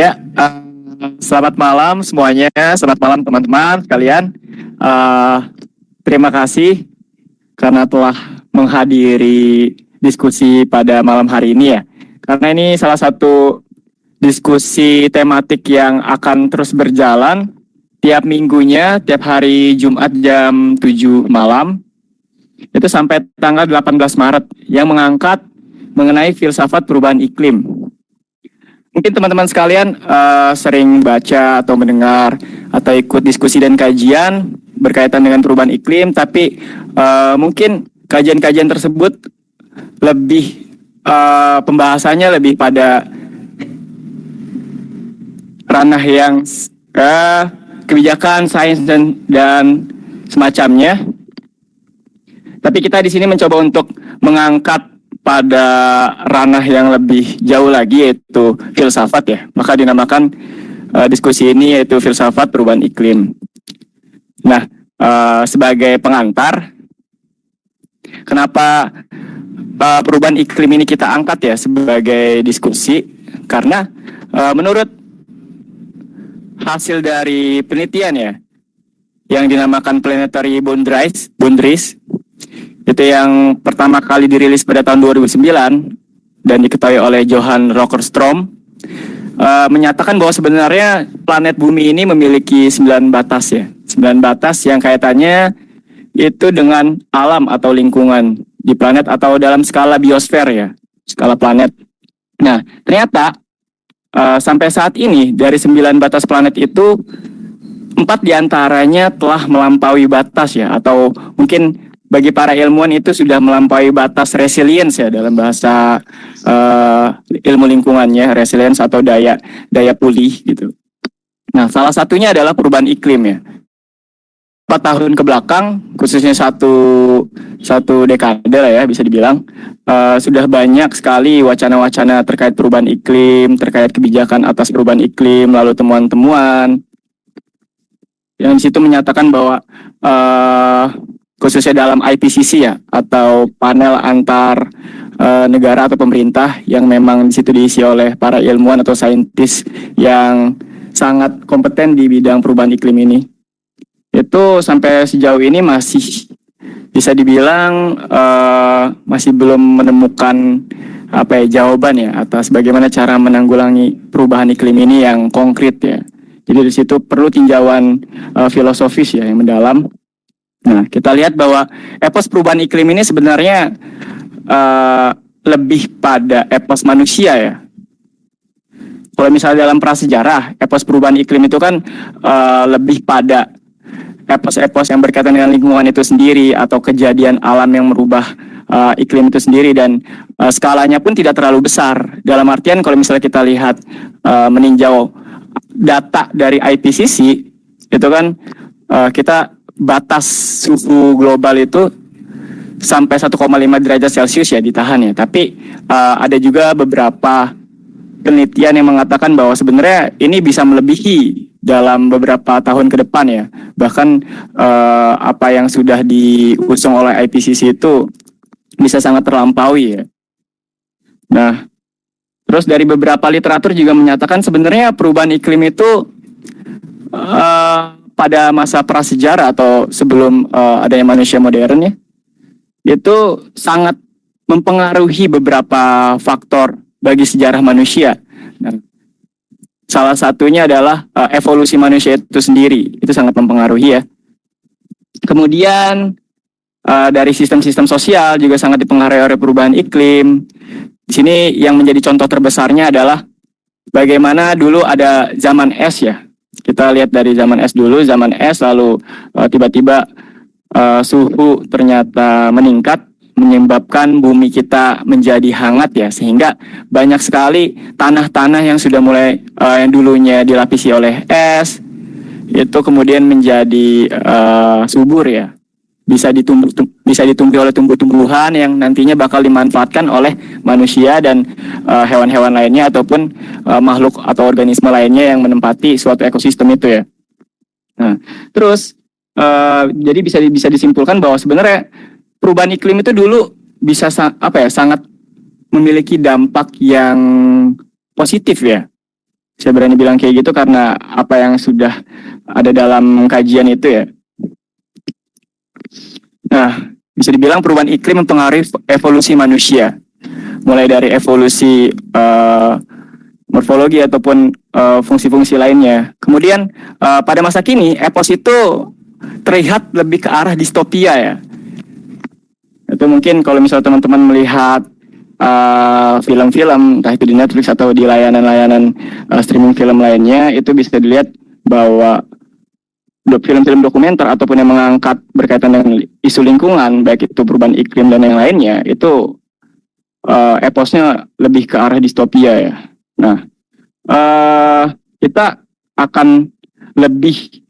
Ya, selamat malam semuanya, selamat malam teman-teman sekalian. Terima kasih karena telah menghadiri diskusi pada malam hari ini ya. Karena ini salah satu diskusi tematik yang akan terus berjalan tiap minggunya, tiap hari Jumat jam 7 malam. Itu sampai tanggal 18 Maret yang mengangkat mengenai filsafat perubahan iklim. Mungkin teman-teman sekalian sering baca atau mendengar atau ikut diskusi dan kajian berkaitan dengan perubahan iklim, tapi mungkin kajian-kajian tersebut lebih pembahasannya lebih pada ranah yang kebijakan, sains dan semacamnya. Tapi kita di sini mencoba untuk mengangkat pada ranah yang lebih jauh lagi, yaitu filsafat ya. Maka dinamakan diskusi ini yaitu filsafat perubahan iklim. Nah, sebagai pengantar, kenapa perubahan iklim ini kita angkat ya sebagai diskusi? Karena menurut hasil dari penelitian ya, yang dinamakan Planetary Boundaries, itu yang pertama kali dirilis pada tahun 2009 dan diketahui oleh Johan Rockström, menyatakan bahwa sebenarnya planet bumi ini memiliki 9 batas ya. 9 batas yang kaitannya itu dengan alam atau lingkungan di planet atau dalam skala biosfer ya, skala planet. Nah, ternyata sampai saat ini dari 9 batas planet itu 4 diantaranya telah melampaui batas ya, atau mungkin bagi para ilmuwan itu sudah melampaui batas resilience ya dalam bahasa ilmu lingkungannya, resilience atau daya pulih gitu. Nah, salah satunya adalah perubahan iklim ya. 4 tahun ke belakang, khususnya satu dekade lah ya bisa dibilang, sudah banyak sekali wacana-wacana terkait perubahan iklim, terkait kebijakan atas perubahan iklim, lalu temuan-temuan yang di situ menyatakan bahwa khususnya dalam IPCC ya, atau panel antar negara atau pemerintah yang memang di situ diisi oleh para ilmuwan atau saintis yang sangat kompeten di bidang perubahan iklim ini. Itu sampai sejauh ini masih bisa dibilang masih belum menemukan jawaban ya atas bagaimana cara menanggulangi perubahan iklim ini yang konkret ya. Jadi di situ perlu tinjauan filosofis ya yang mendalam. Nah, kita lihat bahwa epos perubahan iklim ini sebenarnya lebih pada epos manusia ya. Kalau misalnya dalam prasejarah, epos perubahan iklim itu kan lebih pada epos-epos yang berkaitan dengan lingkungan itu sendiri atau kejadian alam yang merubah iklim itu sendiri, dan skalanya pun tidak terlalu besar. Dalam artian kalau misalnya kita lihat meninjau data dari IPCC, itu kan kita batas suhu global itu sampai 1,5 derajat Celcius ya ditahan ya. Tapi ada juga beberapa penelitian yang mengatakan bahwa sebenarnya ini bisa melebihi dalam beberapa tahun ke depan ya. Bahkan apa yang sudah diusung oleh IPCC itu bisa sangat terlampaui ya. Nah, terus dari beberapa literatur juga menyatakan sebenarnya perubahan iklim itu pada masa prasejarah atau sebelum adanya manusia modern ya, itu sangat mempengaruhi beberapa faktor bagi sejarah manusia. Nah, salah satunya adalah evolusi manusia itu sendiri, itu sangat mempengaruhi ya. Kemudian dari sistem-sistem sosial juga sangat dipengaruhi oleh perubahan iklim. Di sini yang menjadi contoh terbesarnya adalah bagaimana dulu ada zaman es ya. Kita lihat dari zaman es dulu, zaman es lalu tiba-tiba suhu ternyata meningkat, menyebabkan bumi kita menjadi hangat ya, sehingga banyak sekali tanah-tanah yang sudah mulai yang dulunya dilapisi oleh es itu kemudian menjadi subur ya, bisa ditumbuhi oleh tumbuh-tumbuhan yang nantinya bakal dimanfaatkan oleh manusia dan hewan-hewan lainnya ataupun makhluk atau organisme lainnya yang menempati suatu ekosistem itu ya. Nah, terus jadi bisa disimpulkan bahwa sebenarnya perubahan iklim itu dulu bisa sangat memiliki dampak yang positif ya. Saya berani bilang kayak gitu karena apa yang sudah ada dalam kajian itu ya. Nah, bisa dibilang perubahan iklim mempengaruhi evolusi manusia, mulai dari evolusi morfologi ataupun fungsi-fungsi lainnya. Kemudian pada masa kini epos itu terlihat lebih ke arah distopia ya. Itu mungkin kalau misalnya teman-teman melihat film-film, entah itu di Netflix atau di layanan-layanan streaming film lainnya, itu bisa dilihat bahwa film-film dokumenter ataupun yang mengangkat berkaitan dengan isu lingkungan, baik itu perubahan iklim dan yang lainnya, itu eposnya lebih ke arah distopia ya. Nah, kita akan lebih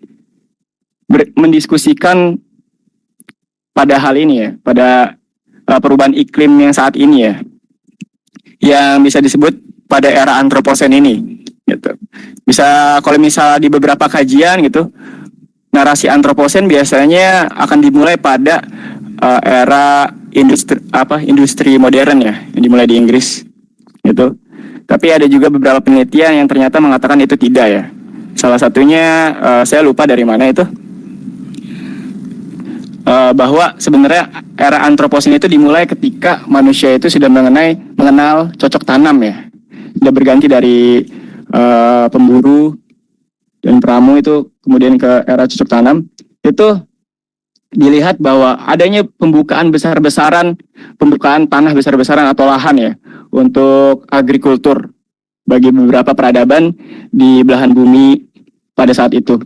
mendiskusikan pada hal ini ya, pada perubahan iklim yang saat ini ya, yang bisa disebut pada era antroposen ini gitu. Bisa kalau misalnya di beberapa kajian gitu, narasi antroposen biasanya akan dimulai pada era industri modern ya, yang dimulai di Inggris gitu. Tapi ada juga beberapa penelitian yang ternyata mengatakan itu tidak ya. Salah satunya saya lupa dari mana itu, bahwa sebenarnya era antroposen itu dimulai ketika manusia itu sudah mengenal cocok tanam ya, sudah berganti dari pemburu dan pramu itu kemudian ke era cocok tanam. Itu dilihat bahwa adanya pembukaan tanah besar-besaran atau lahan ya untuk agrikultur bagi beberapa peradaban di belahan bumi pada saat itu.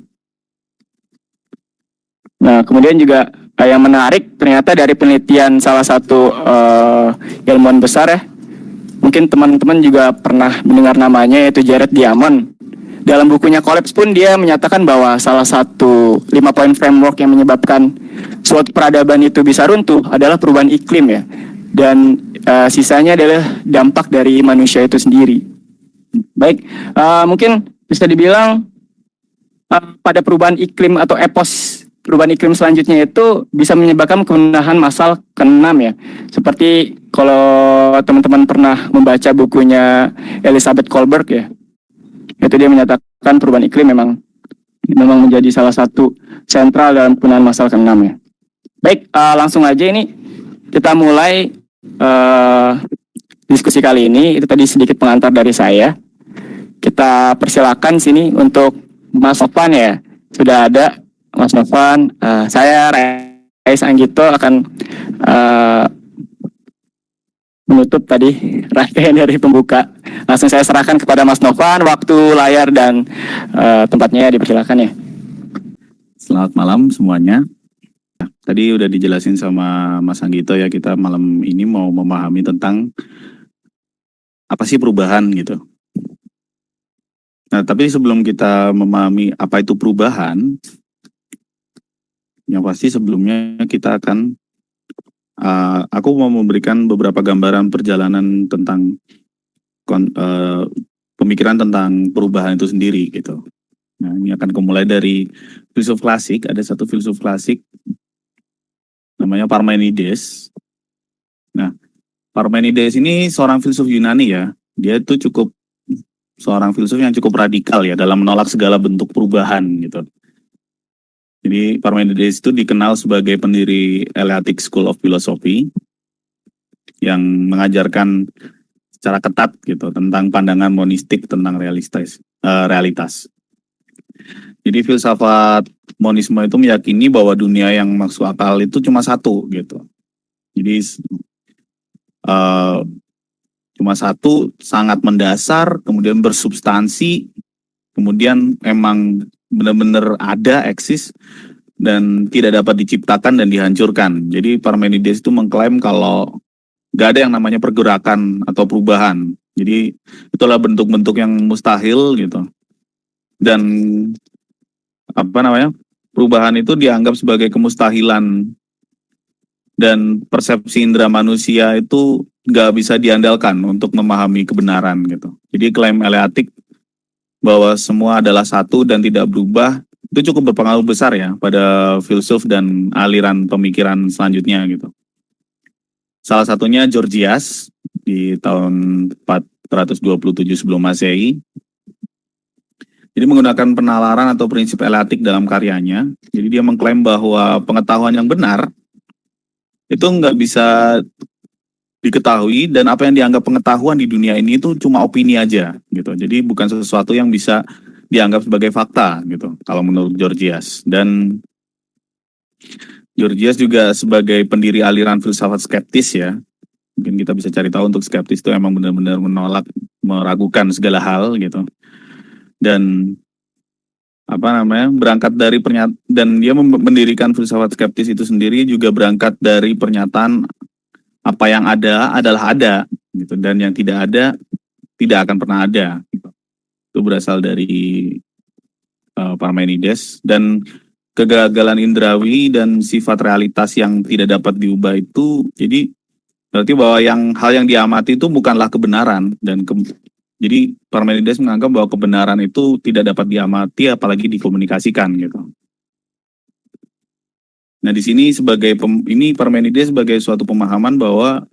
Nah, kemudian juga yang menarik ternyata dari penelitian salah satu ilmuwan besar ya, mungkin teman-teman juga pernah mendengar namanya, yaitu Jared Diamond. Dalam bukunya Collapse pun dia menyatakan bahwa salah satu 5 poin framework yang menyebabkan suatu peradaban itu bisa runtuh adalah perubahan iklim ya. Dan sisanya adalah dampak dari manusia itu sendiri. Baik, mungkin bisa dibilang pada perubahan iklim atau epos perubahan iklim selanjutnya itu bisa menyebabkan kepunahan massal ke-6 ya. Seperti kalau teman-teman pernah membaca bukunya Elizabeth Kolberg ya, itu dia menyatakan perubahan iklim memang menjadi salah satu sentral dalam kepunahan massal ke-6 ya. Baik, langsung aja ini kita mulai diskusi kali ini. Itu tadi sedikit pengantar dari saya. Kita persilakan sini untuk Mas Novan ya. Sudah ada Mas Novan. Saya Rais Anggito akan menutup tadi rangkaian dari pembuka. Langsung saya serahkan kepada Mas Novan, waktu, layar, dan tempatnya dipersilakan ya. Selamat malam semuanya. Tadi udah dijelasin sama Mas Anggito ya, kita malam ini mau memahami tentang apa sih perubahan gitu. Nah, tapi sebelum kita memahami apa itu perubahan, yang pasti sebelumnya kita akan aku mau memberikan beberapa gambaran perjalanan tentang pemikiran tentang perubahan itu sendiri gitu. Nah, ini akan dimulai dari filsuf klasik. Ada satu filsuf klasik namanya Parmenides. Nah, Parmenides ini seorang filsuf Yunani ya. Dia itu seorang filsuf yang cukup radikal ya dalam menolak segala bentuk perubahan gitu. Jadi Parmenides itu dikenal sebagai pendiri Eleatic School of Philosophy yang mengajarkan secara ketat gitu tentang pandangan monistik tentang realitas. Jadi filsafat monisme itu meyakini bahwa dunia yang masuk akal itu cuma satu gitu. Jadi cuma satu, sangat mendasar, kemudian bersubstansi, kemudian emang benar-benar ada, eksis, dan tidak dapat diciptakan dan dihancurkan. Jadi Parmenides itu mengklaim kalau gak ada yang namanya pergerakan atau perubahan. Jadi itulah bentuk-bentuk yang mustahil gitu. Dan perubahan itu dianggap sebagai kemustahilan, dan persepsi indera manusia itu gak bisa diandalkan untuk memahami kebenaran gitu. Jadi klaim eleatik bahwa semua adalah satu dan tidak berubah itu cukup berpengaruh besar ya pada filsuf dan aliran pemikiran selanjutnya gitu. Salah satunya Gorgias di tahun 427 sebelum Masehi. Jadi menggunakan penalaran atau prinsip eleatik dalam karyanya. Jadi dia mengklaim bahwa pengetahuan yang benar itu nggak bisa diketahui, dan apa yang dianggap pengetahuan di dunia ini itu cuma opini aja gitu. Jadi bukan sesuatu yang bisa dianggap sebagai fakta gitu kalau menurut Georgias. Dan Georgias juga sebagai pendiri aliran filsafat skeptis ya. Mungkin kita bisa cari tahu untuk skeptis itu emang benar-benar menolak, meragukan segala hal gitu. Dan berangkat dari dan dia mendirikan filsafat skeptis itu sendiri juga berangkat dari pernyataan apa yang ada adalah ada gitu, dan yang tidak ada tidak akan pernah ada gitu. Itu berasal dari Parmenides. Dan kegagalan indrawi dan sifat realitas yang tidak dapat diubah itu jadi berarti bahwa hal yang diamati itu bukanlah kebenaran, dan jadi Parmenides menganggap bahwa kebenaran itu tidak dapat diamati apalagi dikomunikasikan gitu. Nah di sini ini Parmenides sebagai suatu pemahaman bahwa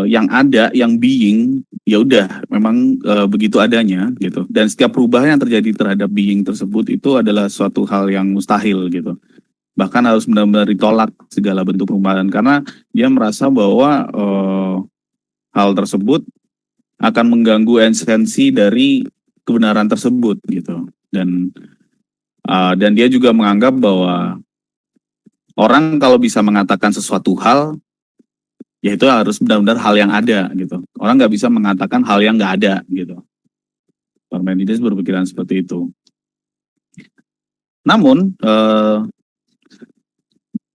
yang ada, yang being, ya udah memang begitu adanya gitu. Dan setiap perubahan yang terjadi terhadap being tersebut itu adalah suatu hal yang mustahil gitu. Bahkan harus benar-benar ditolak segala bentuk perubahan, karena dia merasa bahwa hal tersebut akan mengganggu esensi dari kebenaran tersebut gitu. Dan dia juga menganggap bahwa orang kalau bisa mengatakan sesuatu hal, ya itu harus benar-benar hal yang ada gitu. Orang nggak bisa mengatakan hal yang nggak ada gitu. Parmenides berpikiran seperti itu. Namun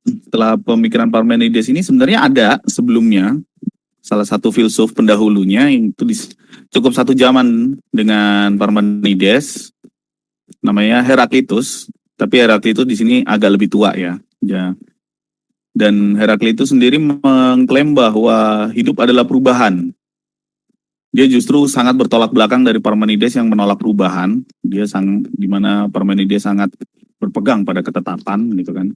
setelah pemikiran Parmenides ini sebenarnya ada sebelumnya salah satu filsuf pendahulunya yang itu cukup satu zaman dengan Parmenides, namanya Heraklitus. Tapi Heraklitus di sini agak lebih tua ya. Dan Heraklitus sendiri mengklaim bahwa hidup adalah perubahan. Dia justru sangat bertolak belakang dari Parmenides yang menolak perubahan. Di mana Parmenides sangat berpegang pada ketetapan gitu kan.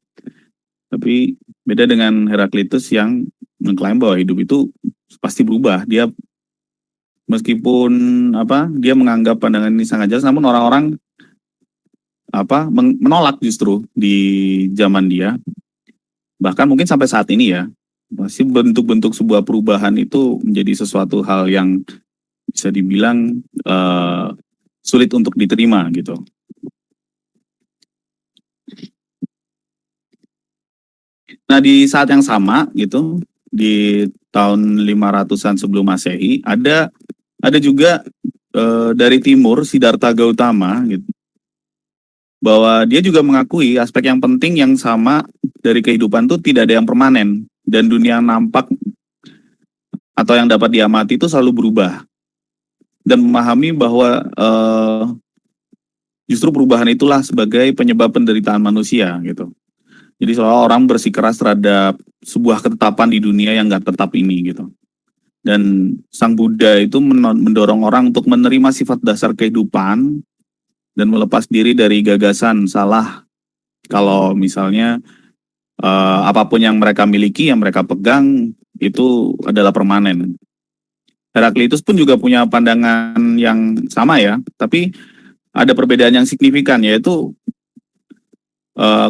Tapi beda dengan Heraklitus yang mengklaim bahwa hidup itu pasti berubah. Dia meskipun dia menganggap pandangan ini sangat jelas, namun orang-orang menolak justru di zaman dia. Bahkan mungkin sampai saat ini ya, masih bentuk-bentuk sebuah perubahan itu menjadi sesuatu hal yang bisa dibilang sulit untuk diterima gitu. Nah di saat yang sama gitu, di tahun 500-an sebelum Masehi, ada juga dari timur Siddhartha Gautama gitu, bahwa dia juga mengakui aspek yang penting yang sama dari kehidupan itu tidak ada yang permanen, dan dunia yang nampak atau yang dapat diamati itu selalu berubah, dan memahami bahwa justru perubahan itulah sebagai penyebab penderitaan manusia gitu. Jadi seolah orang bersikeras terhadap sebuah ketetapan di dunia yang nggak tetap ini gitu. Dan Sang Buddha itu mendorong orang untuk menerima sifat dasar kehidupan dan melepas diri dari gagasan salah kalau misalnya apapun yang mereka miliki, yang mereka pegang itu adalah permanen. Heraklitus pun juga punya pandangan yang sama ya, tapi ada perbedaan yang signifikan, yaitu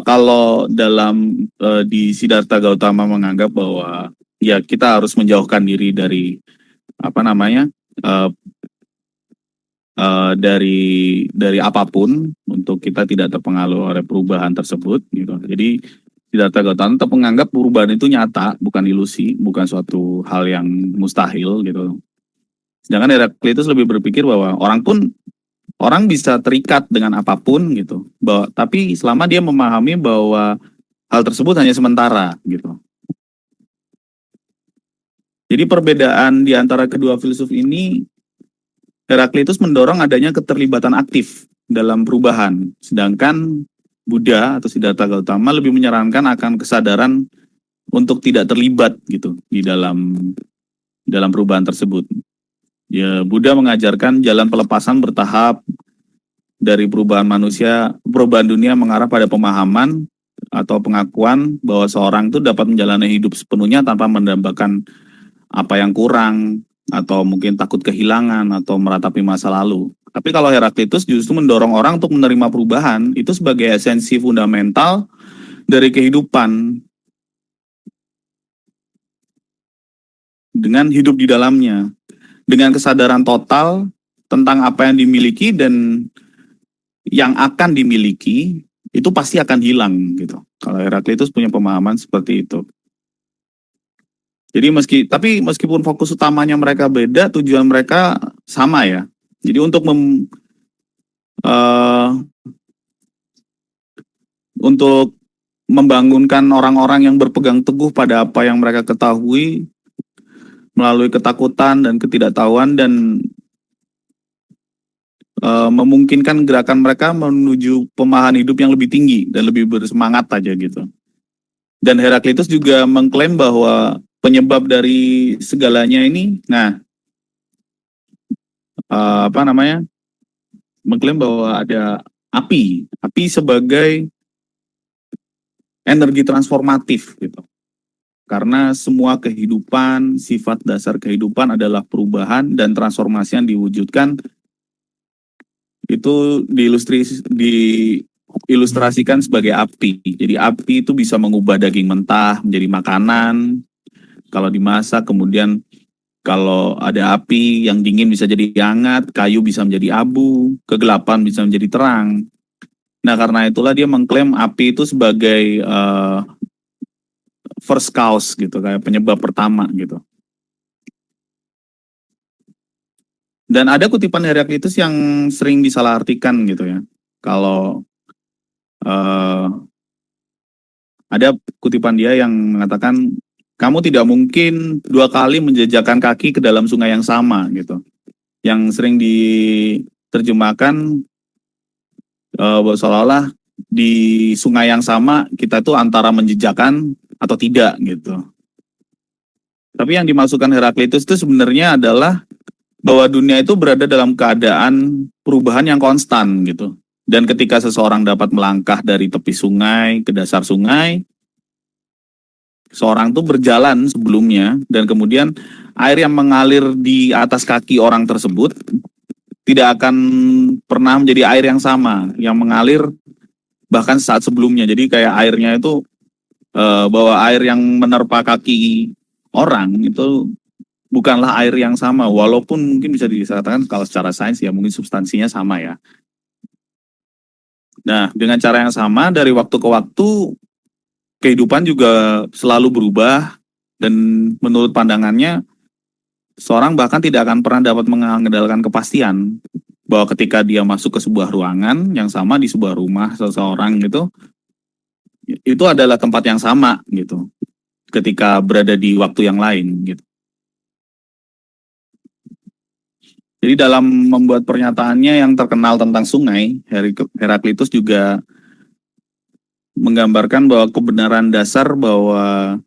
kalau di Siddhartha Gautama menganggap bahwa ya kita harus menjauhkan diri dari dari apapun untuk kita tidak terpengaruh oleh perubahan tersebut gitu. Jadi Siddhartha Gautama tetap menganggap perubahan itu nyata, bukan ilusi, bukan suatu hal yang mustahil gitu. Sedangkan Heraklitus lebih berpikir bahwa orang bisa terikat dengan apapun gitu, tapi selama dia memahami bahwa hal tersebut hanya sementara gitu. Jadi perbedaan di antara kedua filsuf ini, Heraklitus mendorong adanya keterlibatan aktif dalam perubahan, sedangkan Buddha atau Siddhartha Gautama lebih menyarankan akan kesadaran untuk tidak terlibat gitu di dalam perubahan tersebut. Ya, Buddha mengajarkan jalan pelepasan bertahap dari perubahan dunia mengarah pada pemahaman atau pengakuan bahwa seorang itu dapat menjalani hidup sepenuhnya tanpa mendambakan apa yang kurang, atau mungkin takut kehilangan atau meratapi masa lalu. Tapi kalau Heraklitus justru mendorong orang untuk menerima perubahan itu sebagai esensi fundamental dari kehidupan dengan hidup di dalamnya, dengan kesadaran total tentang apa yang dimiliki dan yang akan dimiliki itu pasti akan hilang gitu. Kalau Heraklitus punya pemahaman seperti itu. Jadi meskipun fokus utamanya mereka beda, tujuan mereka sama ya. Jadi untuk membangunkan orang-orang yang berpegang teguh pada apa yang mereka ketahui melalui ketakutan dan ketidaktahuan dan memungkinkan gerakan mereka menuju pemahaman hidup yang lebih tinggi dan lebih bersemangat aja gitu. Dan Heraklitus juga mengklaim bahwa penyebab dari segalanya ini, mengklaim bahwa ada api sebagai energi transformatif gitu. Karena semua kehidupan, sifat dasar kehidupan adalah perubahan dan transformasi yang diwujudkan itu diilustrasikan sebagai api. Jadi api itu bisa mengubah daging mentah menjadi makanan. Kalau dimasak, kemudian kalau ada api yang dingin bisa jadi hangat, kayu bisa menjadi abu, kegelapan bisa menjadi terang. Nah, karena itulah dia mengklaim api itu sebagai first cause gitu, kayak penyebab pertama gitu. Dan ada kutipan Heraklitus yang sering disalahartikan gitu ya. Kalau ada kutipan dia yang mengatakan, kamu tidak mungkin 2 kali menjejakkan kaki ke dalam sungai yang sama gitu. Yang sering diterjemahkan seolah-olah di sungai yang sama kita tuh antara menjejakkan atau tidak gitu. Tapi yang dimaksudkan Heraklitus itu sebenarnya adalah bahwa dunia itu berada dalam keadaan perubahan yang konstan gitu. Dan ketika seseorang dapat melangkah dari tepi sungai ke dasar sungai, seorang tuh berjalan sebelumnya dan kemudian air yang mengalir di atas kaki orang tersebut tidak akan pernah menjadi air yang sama yang mengalir bahkan saat sebelumnya. Jadi kayak airnya itu bahwa air yang menerpa kaki orang itu bukanlah air yang sama, walaupun mungkin bisa dikatakan kalau secara sains ya mungkin substansinya sama ya. Nah, dengan cara yang sama dari waktu ke waktu kehidupan juga selalu berubah dan menurut pandangannya seorang bahkan tidak akan pernah dapat mengandalkan kepastian bahwa ketika dia masuk ke sebuah ruangan yang sama di sebuah rumah seseorang gitu, itu adalah tempat yang sama gitu ketika berada di waktu yang lain gitu. Jadi dalam membuat pernyataannya yang terkenal tentang sungai, Heraklitus juga menggambarkan bahwa kebenaran dasar bahwa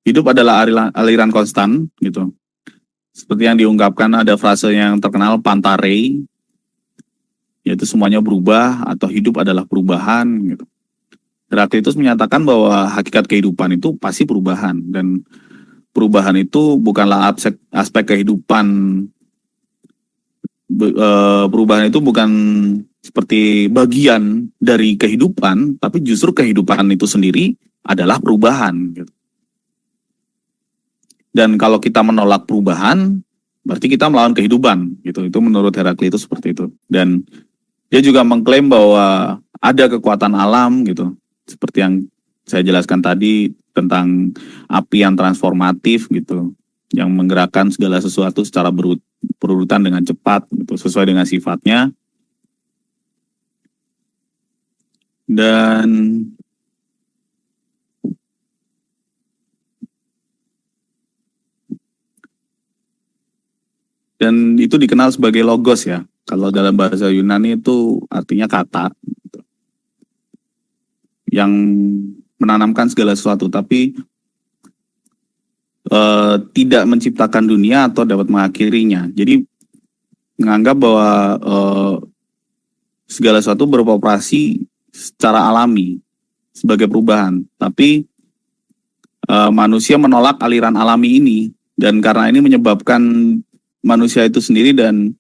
hidup adalah aliran konstan gitu. Seperti yang diungkapkan ada frase yang terkenal Pantarei, yaitu semuanya berubah atau hidup adalah perubahan gitu. Heraklitus menyatakan bahwa hakikat kehidupan itu pasti perubahan dan perubahan itu bukanlah aspek kehidupan. Perubahan itu bukan seperti bagian dari kehidupan, tapi justru kehidupan itu sendiri adalah perubahan gitu. Dan kalau kita menolak perubahan, berarti kita melawan kehidupan gitu. Itu menurut Heraklitus seperti itu. Dan dia juga mengklaim bahwa ada kekuatan alam gitu, seperti yang saya jelaskan tadi tentang api yang transformatif gitu, yang menggerakkan segala sesuatu secara berurutan dengan cepat gitu, sesuai dengan sifatnya. Dan itu dikenal sebagai logos ya. Kalau dalam bahasa Yunani itu artinya kata gitu, yang menanamkan segala sesuatu, tapi tidak menciptakan dunia atau dapat mengakhirinya. Jadi menganggap bahwa segala sesuatu beroperasi secara alami sebagai perubahan, tapi manusia menolak aliran alami ini dan karena ini menyebabkan manusia itu sendiri dan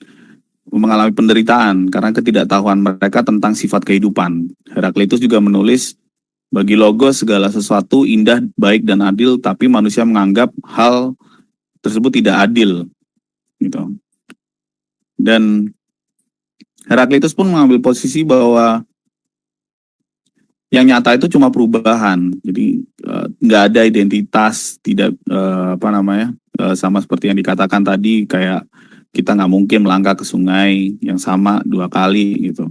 mengalami penderitaan karena ketidaktahuan mereka tentang sifat kehidupan. Heraklitus juga menulis, bagi Logos segala sesuatu indah, baik dan adil, tapi manusia menganggap hal tersebut tidak adil, gitu. Dan Heraklitus pun mengambil posisi bahwa yang nyata itu cuma perubahan, jadi nggak ada identitas, tidak sama seperti yang dikatakan tadi, kayak kita nggak mungkin melangkah ke sungai yang sama 2 kali gitu.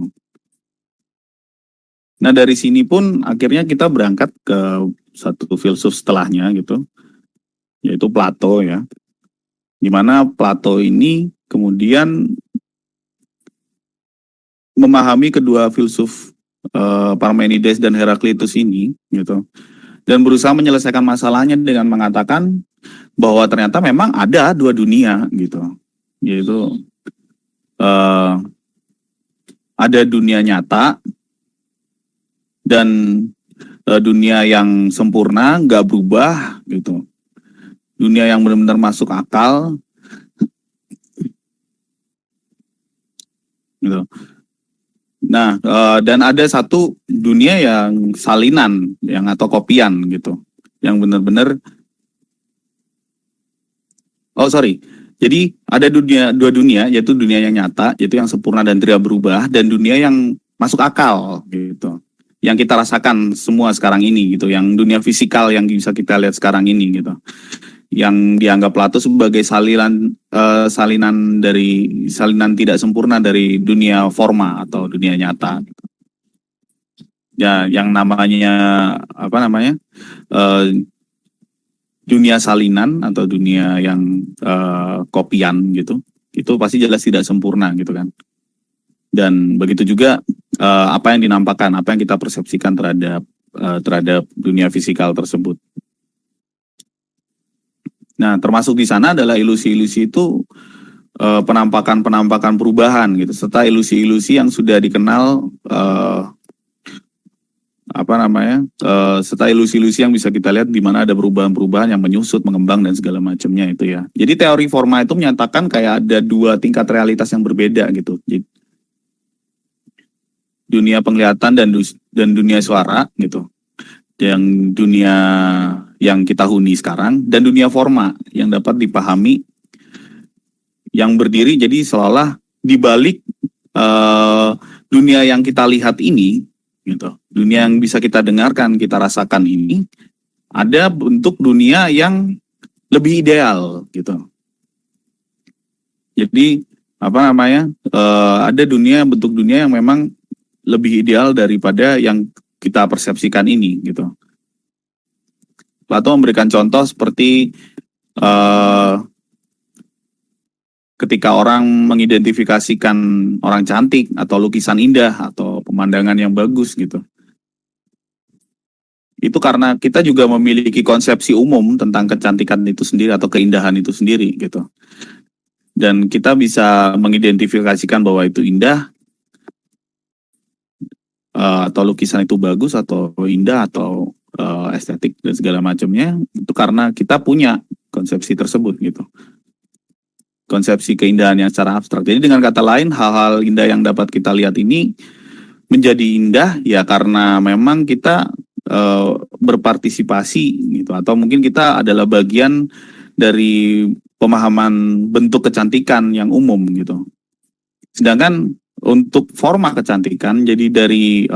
Nah dari sini pun akhirnya kita berangkat ke satu filsuf setelahnya gitu, yaitu Plato ya. Dimana Plato ini kemudian memahami kedua filsuf Parmenides dan Heraklitus ini gitu, dan berusaha menyelesaikan masalahnya dengan mengatakan bahwa ternyata memang ada 2 dunia gitu, yaitu ada dunia nyata dan dunia yang sempurna, nggak berubah gitu, dunia yang benar-benar masuk akal gitu. Nah, dan ada satu dunia yang salinan, yang atau kopian gitu, yang benar-benar, jadi ada 2 dunia, yaitu dunia yang nyata, yaitu yang sempurna dan tidak berubah, dan dunia yang masuk akal gitu, yang kita rasakan semua sekarang ini gitu, yang dunia fisikal yang bisa kita lihat sekarang ini gitu, yang dianggap Plato sebagai salinan tidak sempurna dari dunia forma atau dunia nyata. Ya, yang namanya dunia salinan atau dunia yang kopian gitu, itu pasti jelas tidak sempurna gitu kan. Dan begitu juga apa yang dinampakkan, apa yang kita persepsikan terhadap dunia fisikal tersebut. Nah, termasuk di sana adalah ilusi-ilusi itu, penampakan-penampakan perubahan gitu, serta ilusi-ilusi yang sudah dikenal, serta ilusi-ilusi yang bisa kita lihat di mana ada perubahan-perubahan yang menyusut, mengembang dan segala macamnya itu ya. Jadi teori forma itu menyatakan kayak ada 2 tingkat realitas yang berbeda gitu. Jadi, dunia penglihatan dan dunia suara gitu. Yang dunia yang kita huni sekarang, dan dunia forma yang dapat dipahami, yang berdiri jadi seolah di balik dunia yang kita lihat ini gitu, dunia yang bisa kita dengarkan, kita rasakan ini, ada bentuk dunia yang lebih ideal gitu. Jadi ada bentuk dunia yang memang lebih ideal daripada yang kita persepsikan ini gitu. Plato memberikan contoh seperti ketika orang mengidentifikasikan orang cantik atau lukisan indah atau pemandangan yang bagus gitu. Itu karena kita juga memiliki konsepsi umum tentang kecantikan itu sendiri atau keindahan itu sendiri gitu. Dan kita bisa mengidentifikasikan bahwa itu indah, atau lukisan itu bagus atau indah atau estetik dan segala macamnya, itu karena kita punya konsepsi tersebut gitu, konsepsi keindahan yang secara abstrak. Jadi dengan kata lain, hal-hal indah yang dapat kita lihat ini menjadi indah ya karena memang kita berpartisipasi gitu, atau mungkin kita adalah bagian dari pemahaman bentuk kecantikan yang umum gitu. Sedangkan untuk forma kecantikan, jadi dari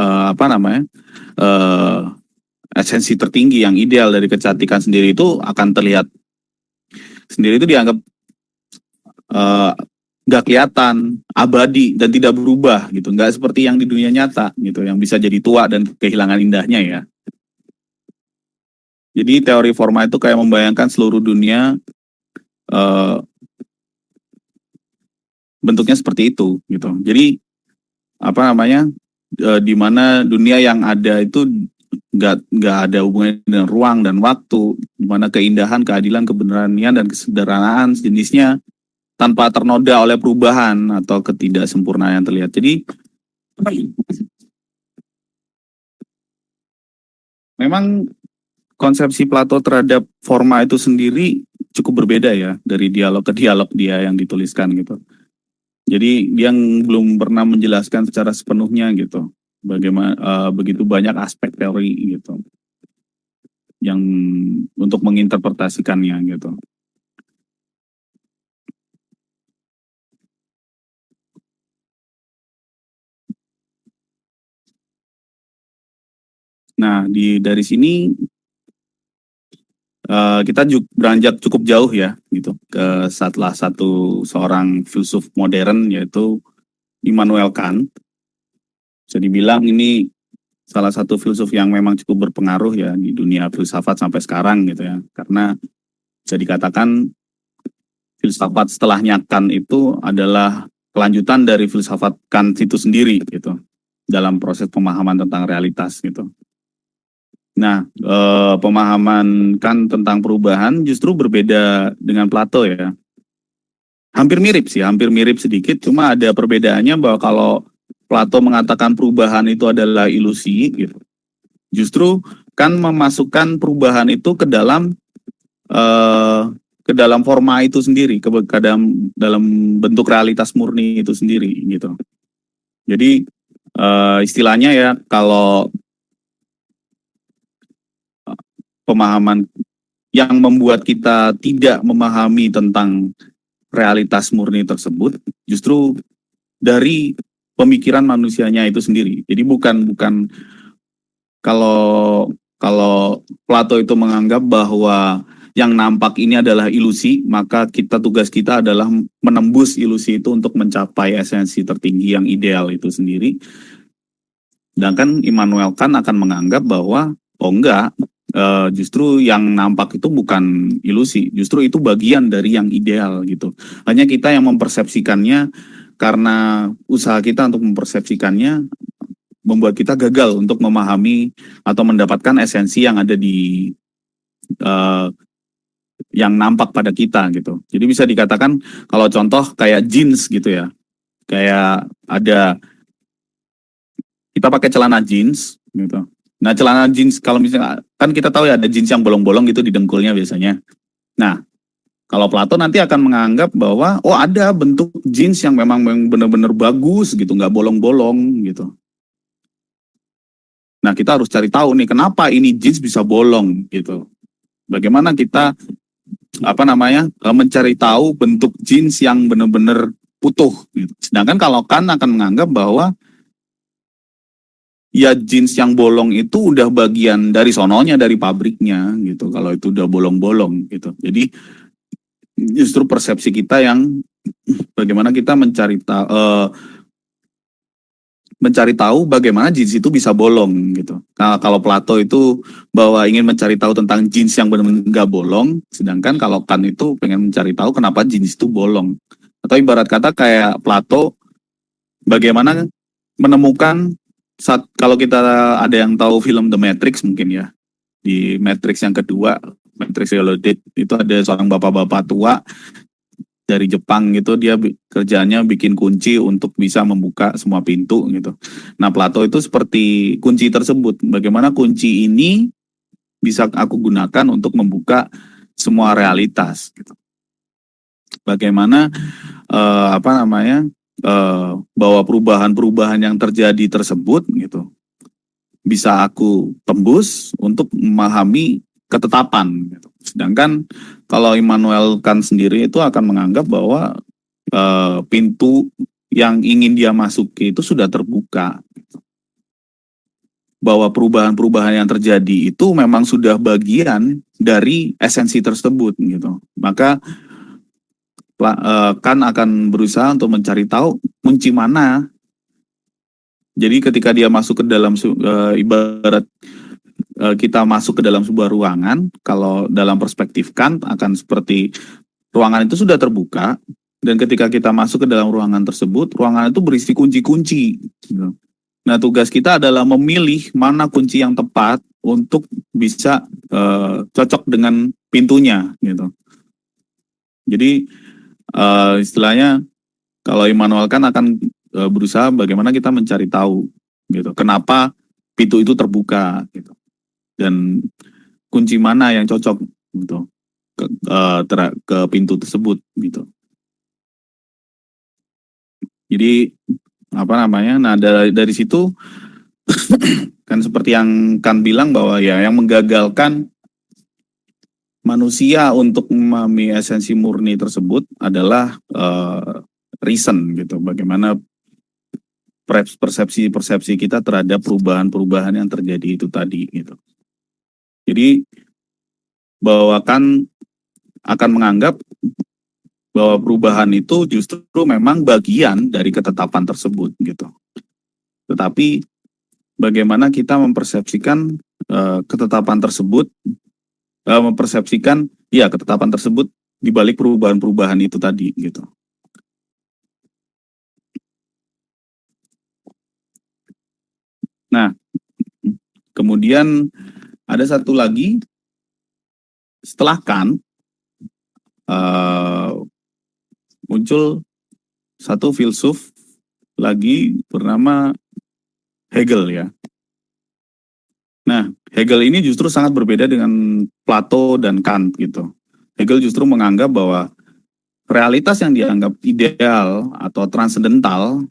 esensi tertinggi yang ideal dari kecantikan sendiri itu akan terlihat sendiri, itu dianggap nggak kelihatan, abadi dan tidak berubah gitu, nggak seperti yang di dunia nyata gitu, yang bisa jadi tua dan kehilangan indahnya ya. Jadi teori forma itu kayak membayangkan seluruh dunia bentuknya seperti itu gitu. Jadi di mana dunia yang ada itu nggak ada hubungannya dengan ruang dan waktu, di mana keindahan, keadilan, kebenaran dan kesederhanaan jenisnya tanpa ternoda oleh perubahan atau ketidaksempurnaan yang terlihat. Jadi memang konsepsi Plato terhadap forma itu sendiri cukup berbeda ya dari dialog ke dialog dia yang dituliskan gitu. Jadi dia belum pernah menjelaskan secara sepenuhnya gitu. Bagaimana begitu banyak aspek teori gitu yang untuk menginterpretasikannya gitu. Nah, dari sini kita beranjak cukup jauh ya gitu ke salah satu seorang filsuf modern yaitu Immanuel Kant. Bisa dibilang ini salah satu filsuf yang memang cukup berpengaruh ya di dunia filsafat sampai sekarang gitu ya. Karena bisa dikatakan filsafat setelahnya Kant itu adalah kelanjutan dari filsafat Kant itu sendiri gitu dalam proses pemahaman tentang realitas gitu. Nah, pemahaman Kant tentang perubahan justru berbeda dengan Plato ya. Hampir mirip sih, hampir mirip sedikit, cuma ada perbedaannya bahwa kalau Plato mengatakan perubahan itu adalah ilusi gitu. Justru Kant memasukkan perubahan itu ke dalam forma itu sendiri, ke dalam bentuk realitas murni itu sendiri gitu. Jadi istilahnya ya kalau pemahaman yang membuat kita tidak memahami tentang realitas murni tersebut justru dari pemikiran manusianya itu sendiri. Jadi bukan kalau Plato itu menganggap bahwa yang nampak ini adalah ilusi, maka tugas kita adalah menembus ilusi itu untuk mencapai esensi tertinggi yang ideal itu sendiri. Sedangkan Immanuel Kant akan menganggap bahwa enggak, justru yang nampak itu bukan ilusi, justru itu bagian dari yang ideal gitu. Hanya kita yang mempersepsikannya karena usaha kita untuk mempersepsikannya membuat kita gagal untuk memahami atau mendapatkan esensi yang ada di yang nampak pada kita gitu. Jadi bisa dikatakan kalau contoh kayak jeans gitu ya, kayak ada kita pakai celana jeans gitu. Nah, celana jeans kalau misalnya kan kita tahu ya ada jeans yang bolong-bolong gitu di dengkulnya biasanya. Nah, kalau Plato nanti akan menganggap bahwa ada bentuk jeans yang memang benar-benar bagus gitu, nggak bolong-bolong gitu. Nah, kita harus cari tahu nih kenapa ini jeans bisa bolong gitu. Bagaimana kita mencari tahu bentuk jeans yang benar-benar utuh gitu. Sedangkan kalau Kant akan menganggap bahwa ya jeans yang bolong itu udah bagian dari sononya, dari pabriknya gitu. Kalau itu udah bolong-bolong gitu. Jadi justru persepsi kita yang bagaimana kita mencari tahu bagaimana jeans itu bisa bolong gitu. Nah, kalau Plato itu bahwa ingin mencari tahu tentang jeans yang benar-benar nggak bolong, sedangkan kalau Kant itu pengen mencari tahu kenapa jeans itu bolong. Atau ibarat kata kayak Plato, bagaimana menemukan kalau kita ada yang tahu film The Matrix mungkin ya, di Matrix yang kedua, Matrix Reloaded, itu ada seorang bapak-bapak tua dari Jepang gitu, dia kerjanya bikin kunci untuk bisa membuka semua pintu gitu. Nah, Plato itu seperti kunci tersebut. Bagaimana kunci ini bisa aku gunakan untuk membuka semua realitas gitu. Bagaimana bahwa perubahan-perubahan yang terjadi tersebut gitu bisa aku tembus untuk memahami ketetapan gitu. Sedangkan kalau Immanuel Kant sendiri itu akan menganggap bahwa pintu yang ingin dia masuki itu sudah terbuka. Bahwa perubahan-perubahan yang terjadi itu memang sudah bagian dari esensi tersebut gitu. Maka Kant akan berusaha untuk mencari tahu kunci mana. Jadi ketika dia masuk ke dalam ibarat kita masuk ke dalam sebuah ruangan, kalau dalam perspektif Kant akan seperti ruangan itu sudah terbuka, dan ketika kita masuk ke dalam ruangan tersebut, ruangan itu berisi kunci-kunci. Nah, tugas kita adalah memilih mana kunci yang tepat untuk bisa cocok dengan pintunya, gitu. Jadi istilahnya kalau Immanuel Kant akan berusaha bagaimana kita mencari tahu, gitu, kenapa pintu itu terbuka, gitu. Dan kunci mana yang cocok gitu. ke pintu tersebut gitu. Jadi apa namanya? Nah, dari situ kan seperti yang kan bilang bahwa ya yang menggagalkan manusia untuk memahami esensi murni tersebut adalah reason gitu. Bagaimana persepsi kita terhadap perubahan-perubahan yang terjadi itu tadi gitu. Jadi bahwa kan akan menganggap bahwa perubahan itu justru memang bagian dari ketetapan tersebut gitu. Tetapi bagaimana kita mempersepsikan ketetapan tersebut, ketetapan tersebut di balik perubahan-perubahan itu tadi gitu. Nah, kemudian ada satu lagi setelah Kant muncul satu filsuf lagi bernama Hegel ya. Nah, Hegel ini justru sangat berbeda dengan Plato dan Kant gitu. Hegel justru menganggap bahwa realitas yang dianggap ideal atau transendental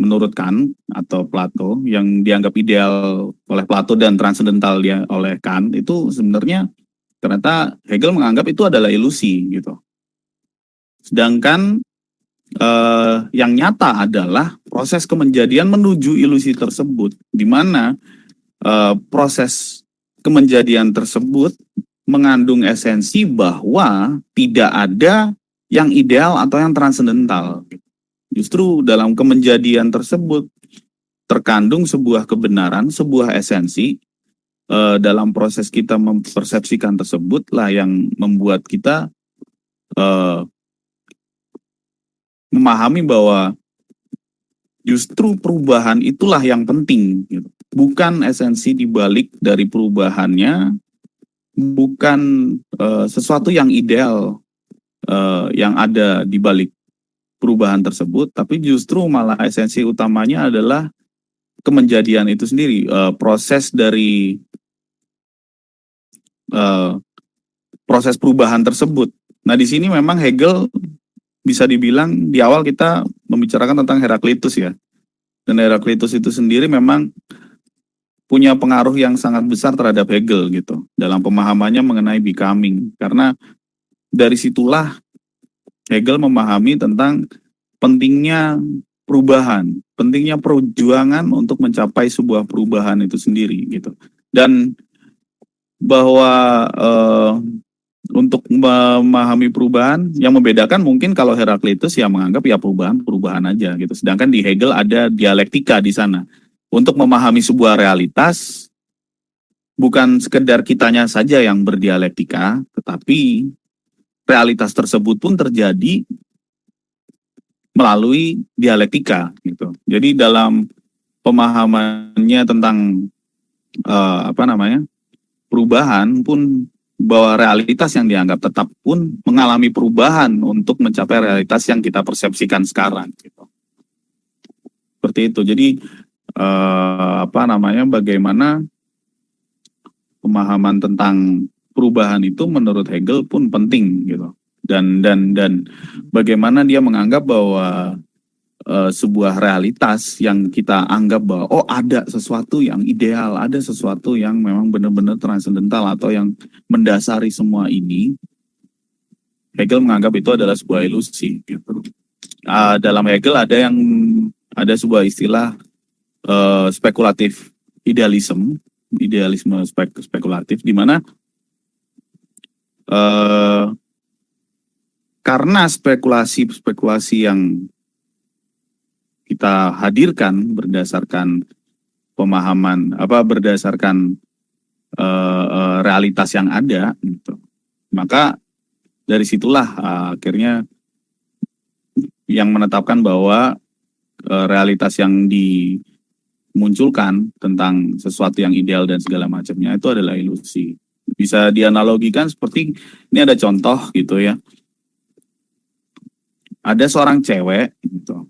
menurut Kant atau Plato, yang dianggap ideal oleh Plato dan transendental oleh Kant, itu sebenarnya ternyata Hegel menganggap itu adalah ilusi gitu. Sedangkan yang nyata adalah proses kemenjadian menuju ilusi tersebut, di mana proses kemenjadian tersebut mengandung esensi bahwa tidak ada yang ideal atau yang transendental. Justru dalam kemenjadian tersebut terkandung sebuah kebenaran, sebuah esensi. Dalam proses kita mempersepsikan tersebut lah yang membuat kita memahami bahwa justru perubahan itulah yang penting gitu. Bukan esensi dibalik dari perubahannya, bukan sesuatu yang ideal yang ada di balik perubahan tersebut, tapi justru malah esensi utamanya adalah kemenjadian itu sendiri, proses dari proses perubahan tersebut. Nah, di sini memang Hegel bisa dibilang di awal kita membicarakan tentang Heraklitus ya. Dan Heraklitus itu sendiri memang punya pengaruh yang sangat besar terhadap Hegel gitu dalam pemahamannya mengenai becoming, karena dari situlah Hegel memahami tentang pentingnya perubahan, pentingnya perjuangan untuk mencapai sebuah perubahan itu sendiri gitu, dan bahwa untuk memahami perubahan yang membedakan mungkin kalau Heraklitus ya menganggap ya perubahan aja gitu, sedangkan di Hegel ada dialektika di sana. Untuk memahami sebuah realitas, bukan sekedar kitanya saja yang berdialektika, tetapi realitas tersebut pun terjadi melalui dialektika gitu. Jadi dalam pemahamannya tentang perubahan pun, bahwa realitas yang dianggap tetap pun mengalami perubahan untuk mencapai realitas yang kita persepsikan sekarang gitu. Seperti itu. Jadi bagaimana pemahaman tentang perubahan itu menurut Hegel pun penting gitu, dan bagaimana dia menganggap bahwa sebuah realitas yang kita anggap bahwa ada sesuatu yang ideal, ada sesuatu yang memang benar-benar transendental atau yang mendasari semua ini, Hegel menganggap itu adalah sebuah ilusi gitu. Dalam Hegel ada sebuah istilah spekulatif idealisme spekulatif, di mana karena spekulasi yang kita hadirkan berdasarkan pemahaman berdasarkan realitas yang ada gitu, maka dari situlah akhirnya yang menetapkan bahwa realitas yang dimunculkan tentang sesuatu yang ideal dan segala macamnya itu adalah ilusi. Bisa dianalogikan seperti ini, ada contoh gitu ya. Ada seorang cewek gitu.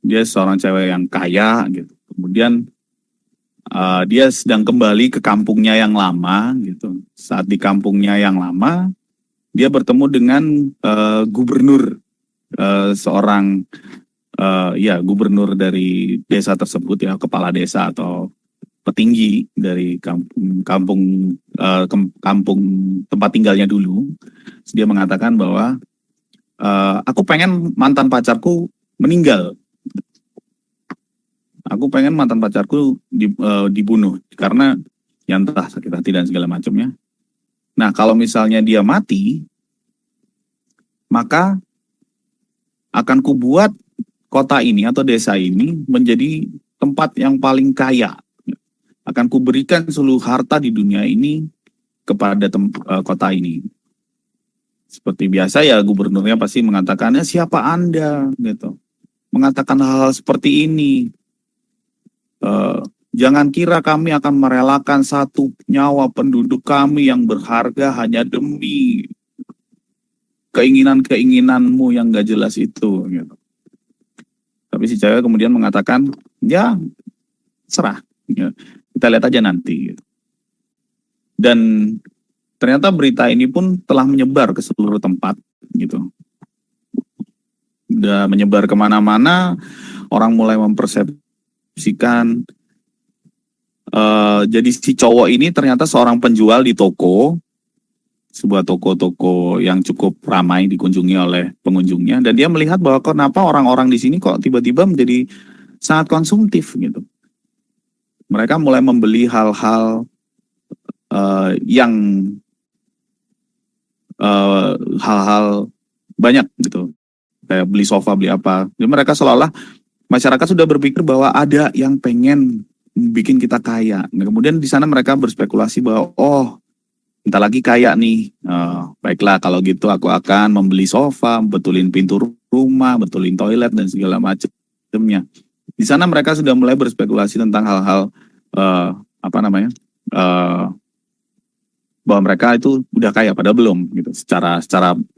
Dia seorang cewek yang kaya gitu. Kemudian dia sedang kembali ke kampungnya yang lama gitu. saat di kampungnya yang lama, dia bertemu dengan gubernur, seorang gubernur dari desa tersebut, ya, kepala desa atau petinggi dari kampung tempat tinggalnya dulu. Dia mengatakan bahwa aku pengen mantan pacarku meninggal. Aku pengen mantan pacarku dibunuh karena yang entah sakit hati dan segala macamnya. Nah, kalau misalnya dia mati, maka akan kubuat kota ini atau desa ini menjadi tempat yang paling kaya. Akan kuberikan seluruh harta di dunia ini kepada kota ini. Seperti biasa ya, gubernurnya pasti mengatakan, siapa Anda? Gitu. Mengatakan hal-hal seperti ini. Jangan kira kami akan merelakan satu nyawa penduduk kami yang berharga hanya demi keinginan-keinginanmu yang gak jelas itu. Gitu. Tapi si cewek kemudian mengatakan, ya serah, ya, kita lihat aja nanti. Gitu. Dan ternyata berita ini pun telah menyebar ke seluruh tempat. Gitu. Udah menyebar kemana-mana, orang mulai mempersepsikan. Jadi si cowok ini ternyata seorang penjual di toko, sebuah toko-toko yang cukup ramai dikunjungi oleh pengunjungnya, dan dia melihat bahwa kenapa orang-orang di sini kok tiba-tiba menjadi sangat konsumtif gitu. Mereka mulai membeli hal-hal yang hal-hal banyak gitu, kayak beli sofa, beli apa. Jadi mereka seolah-olah masyarakat sudah berpikir bahwa ada yang pengen bikin kita kaya. Nah, kemudian di sana mereka berspekulasi bahwa bentar lagi kaya nih. Baiklah kalau gitu aku akan membeli sofa, betulin pintu rumah, betulin toilet dan segala macamnya. Di sana mereka sudah mulai berspekulasi tentang hal-hal bahwa mereka itu udah kaya, padahal belum gitu, secara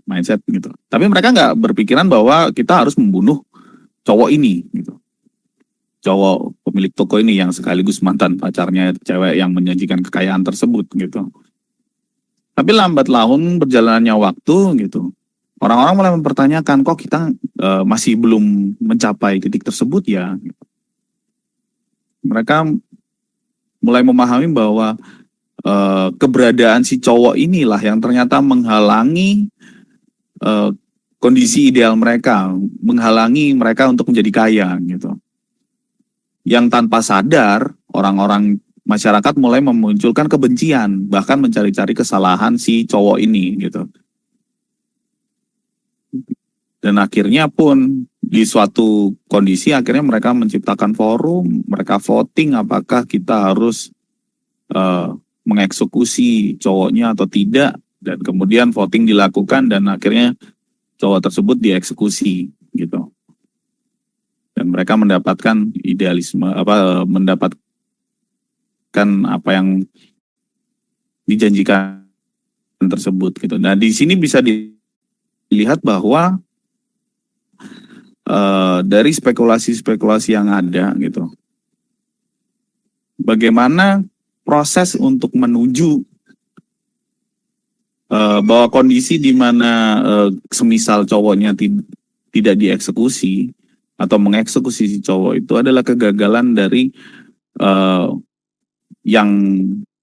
mindset gitu. Tapi mereka nggak berpikiran bahwa kita harus membunuh cowok ini gitu. Cowok pemilik toko ini yang sekaligus mantan pacarnya cewek yang menyajikan kekayaan tersebut gitu. Tapi lambat laun berjalannya waktu gitu, orang-orang mulai mempertanyakan, kok kita masih belum mencapai titik tersebut ya. Mereka mulai memahami bahwa keberadaan si cowok inilah yang ternyata menghalangi kondisi ideal mereka, menghalangi mereka untuk menjadi kaya gitu. Yang tanpa sadar, orang-orang masyarakat mulai memunculkan kebencian, bahkan mencari-cari kesalahan si cowok ini gitu. Dan akhirnya pun di suatu kondisi akhirnya mereka menciptakan forum, mereka voting apakah kita harus mengeksekusi cowoknya atau tidak, dan kemudian voting dilakukan dan akhirnya cowok tersebut dieksekusi gitu. Dan mereka mendapatkan idealisme, mendapatkan apa yang dijanjikan tersebut gitu. Nah, di sini bisa dilihat bahwa dari spekulasi-spekulasi yang ada gitu, bagaimana proses untuk menuju bahwa kondisi di mana semisal cowoknya tidak dieksekusi atau mengeksekusi si cowok itu adalah kegagalan dari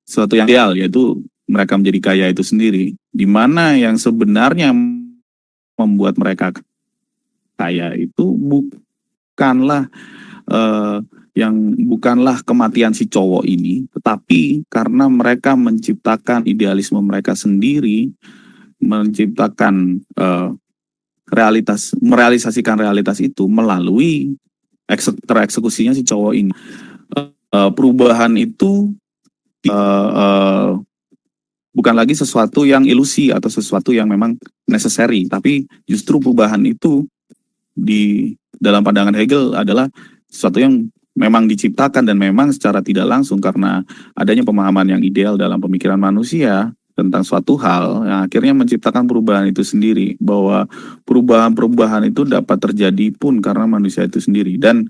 suatu yang ideal, yaitu mereka menjadi kaya itu sendiri, di mana yang sebenarnya membuat mereka kaya itu bukanlah kematian si cowok ini, tetapi karena mereka menciptakan idealisme mereka sendiri, menciptakan merealisasikan realitas itu melalui tereksekusinya si cowok ini. Perubahan itu bukan lagi sesuatu yang ilusi atau sesuatu yang memang necessary, tapi justru perubahan itu dalam pandangan Hegel adalah sesuatu yang memang diciptakan dan memang secara tidak langsung karena adanya pemahaman yang ideal dalam pemikiran manusia tentang suatu hal yang akhirnya menciptakan perubahan itu sendiri, bahwa perubahan-perubahan itu dapat terjadi pun karena manusia itu sendiri. Dan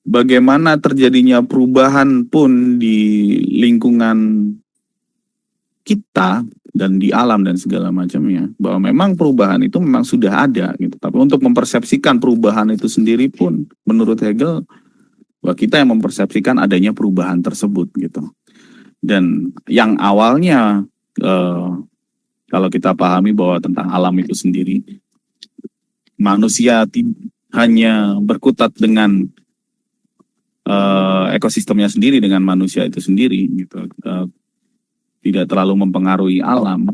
bagaimana terjadinya perubahan pun di lingkungan kita dan di alam dan segala macamnya, bahwa memang perubahan itu memang sudah ada gitu. Tapi untuk mempersepsikan perubahan itu sendiri pun menurut Hegel, bahwa kita yang mempersepsikan adanya perubahan tersebut gitu. Dan yang awalnya kalau kita pahami bahwa tentang alam itu sendiri, manusia hanya berkutat dengan ekosistemnya sendiri, dengan manusia itu sendiri gitu. Tidak terlalu mempengaruhi alam,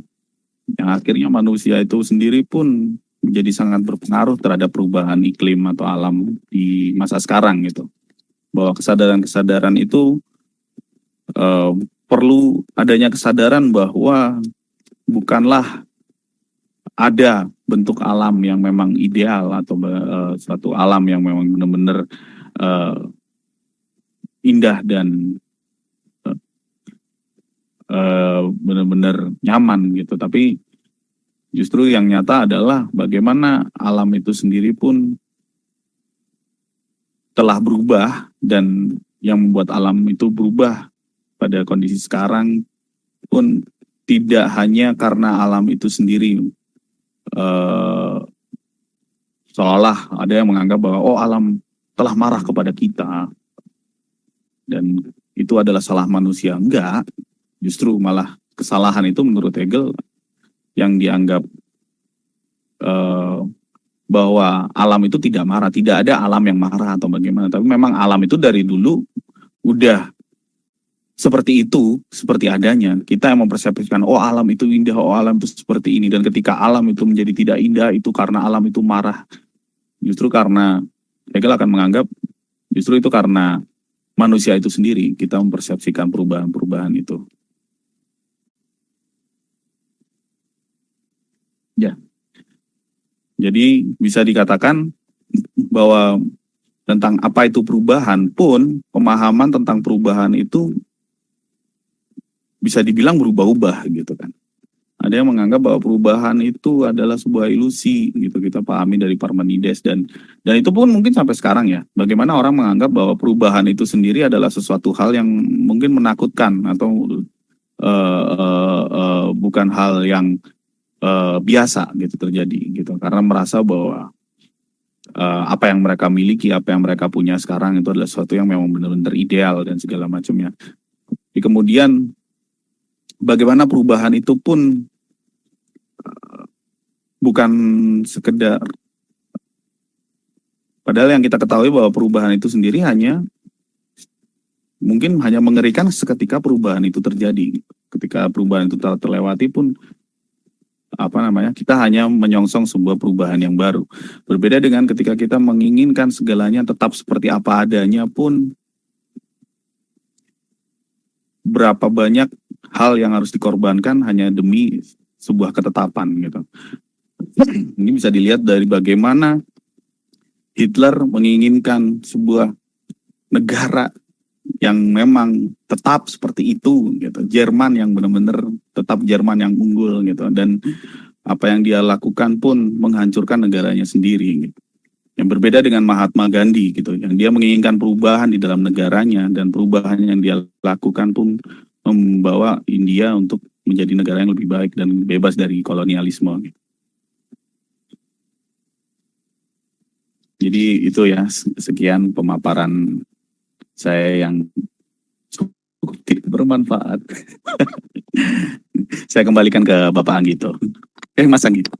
yang akhirnya manusia itu sendiri pun menjadi sangat berpengaruh terhadap perubahan iklim atau alam di masa sekarang gitu. Bahwa kesadaran-kesadaran itu perlu adanya kesadaran bahwa bukanlah ada bentuk alam yang memang ideal atau suatu alam yang memang benar-benar indah dan benar-benar nyaman gitu. Tapi justru yang nyata adalah bagaimana alam itu sendiri pun telah berubah, dan yang membuat alam itu berubah pada kondisi sekarang pun tidak hanya karena alam itu sendiri. Seolah ada yang menganggap bahwa oh, alam telah marah kepada kita dan itu adalah salah manusia. Enggak. Justru malah kesalahan itu menurut Hegel yang dianggap bahwa alam itu tidak marah, tidak ada alam yang marah atau bagaimana. Tapi memang alam itu dari dulu udah seperti itu, seperti adanya. Kita yang mempersepsikan, oh alam itu indah, oh alam itu seperti ini. Dan ketika alam itu menjadi tidak indah, itu karena alam itu marah. Justru karena Hegel akan menganggap, justru itu karena manusia itu sendiri, kita mempersepsikan perubahan-perubahan itu. Ya, jadi bisa dikatakan bahwa tentang apa itu perubahan pun, pemahaman tentang perubahan itu bisa dibilang berubah-ubah gitu kan. Ada yang menganggap bahwa perubahan itu adalah sebuah ilusi gitu, kita pahami dari Parmenides, dan itu pun mungkin sampai sekarang ya. Bagaimana orang menganggap bahwa perubahan itu sendiri adalah sesuatu hal yang mungkin menakutkan atau bukan hal yang biasa gitu terjadi gitu, karena merasa bahwa apa yang mereka miliki, apa yang mereka punya sekarang itu adalah sesuatu yang memang benar-benar ideal dan segala macamnya. Kemudian bagaimana perubahan itu pun bukan sekedar, padahal yang kita ketahui bahwa perubahan itu sendiri mungkin hanya mengerikan seketika perubahan itu terjadi. Ketika perubahan itu telah terlewati pun kita hanya menyongsong sebuah perubahan yang baru. Berbeda dengan ketika kita menginginkan segalanya tetap seperti apa adanya pun, berapa banyak hal yang harus dikorbankan hanya demi sebuah ketetapan gitu. Ini bisa dilihat dari bagaimana Hitler menginginkan sebuah negara yang memang tetap seperti itu gitu. Jerman yang benar-benar tetap Jerman yang unggul gitu, dan apa yang dia lakukan pun menghancurkan negaranya sendiri gitu. Yang berbeda dengan Mahatma Gandhi gitu, yang dia menginginkan perubahan di dalam negaranya, dan perubahan yang dia lakukan pun membawa India untuk menjadi negara yang lebih baik dan bebas dari kolonialisme gitu. Jadi itu ya, sekian pemaparan saya yang cukup tidak bermanfaat. Saya kembalikan ke Bapak Anggito. Mas Anggito.